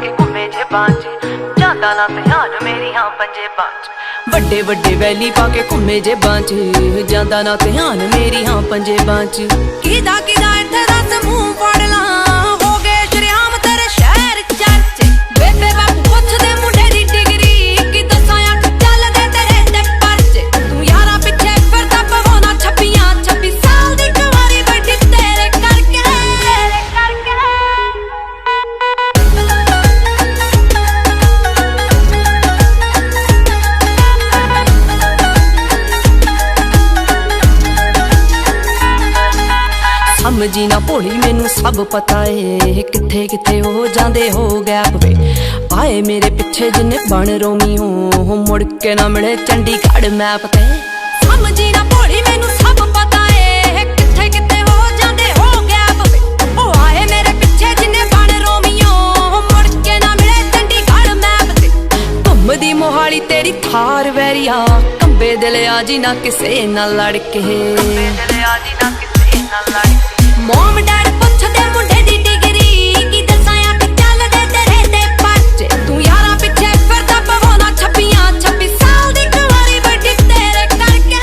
के घूमे जेबां च जांदा ना ध्यान मेरियां पंजेबां च वड्डे वड्डे वैली पा के घूमे जेबां च जांदा ना ध्यान मेरियां पंजेबां च किदा किदा इत्थे दस मूंह फड़ ला हो गए शरेआम तेरे शहर चर्चे बेबे बापू पुछदे मुंडे दी डिग्री कि दसां अख चलदे तेरे ते परचे तू यारां पिछे फिरदा पवाउणा 26 साल दी कुंवारी बैठी तेरे करके समझी ना भोली मैनू सब पता है किथे किथे हो जांदे हो गैप वे आए मेरे पिछे जिन्ने बन रोमी हो मुड़ के ना मिले चंडीगढ़ मैप ते समझी ना भोली मैनू सब पता है किथे किथे हो जांदे हो गैप वे ओ आए मेरे पिछे जिन्ने बन रोमी हो मुड़ के ना मिले चंडीगढ़ मैप ते घुमदी मोहाली तेरी थार वैरिया कंबे दिल आजी ना किसे ना लड़ के मोम डैड पुछदे मुंडे दी डिग्री कि दसां अख चलदे तेरे ते परचे तू यारां पिछे फिरदा पवाउणा 26 साल दी कुंवारी बैठी तेरे करके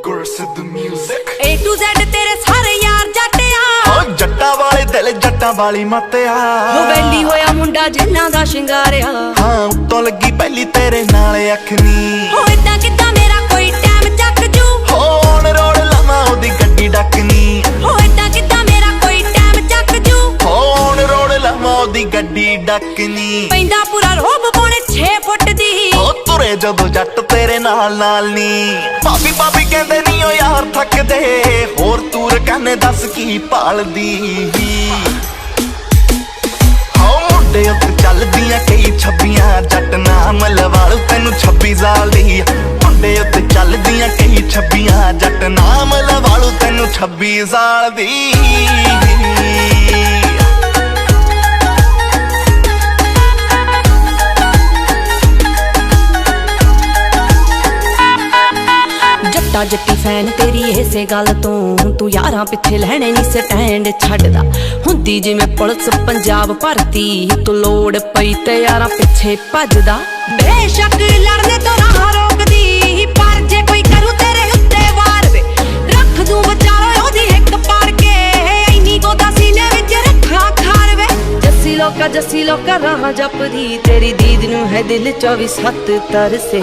गुरसिद्ध म्यूजिक A to Z तेरे सारे यार जट्टिया ओ जट्टा वाले दिल जट्टा वाली मतिया हो वैली होया मुंडा जिन्ना दा शिंगारिया हाँ उत्तों लगी पहली तेरे नाल अख नी हो इदां किदां मेरा कोई टाइम चक जू हो ऑन रोड लावां ओदी गड्डी डकनी हो इदां किदां मेरा कोई टाइम चक जू हो ऑन रोड लावां ओदी गड्डी डकनी पैंदा पूरा रोब पौने 6 फुट दी हो तुरे जदों जट तेरे नाल नी भाभी भाभी कहंदे नी ओ यार थकदे होर तूर कहने दस की भालदी हो मुंडे उत्ते चलदियां कई छब्बियां जट नाम लवालू तैनू 26 साल दी मुंडे उत्ते चलदियां कई छब्बियां जट नाम लवालू तैनू 26 साल दी जट्टा जट्टी फैन तेरी इसे गल तू यारां पिछे लैणे नी स्टैंड छड्डदा हुंदी जिवें पुलिस पंजाब भरती तू लोड़ पई ते यारां पिछे भजदा बेशक लड़ने तो राह रोकदी पर जे कोई करू तेरे उत्ते वार वे रख दूं विचारो ओदी हिक पाड़ के इन्नी गोदा सीने विच रखा खार वे जस्सी लोका राह जपदी तेरी दीद नूं है दिल 24/7 तरसे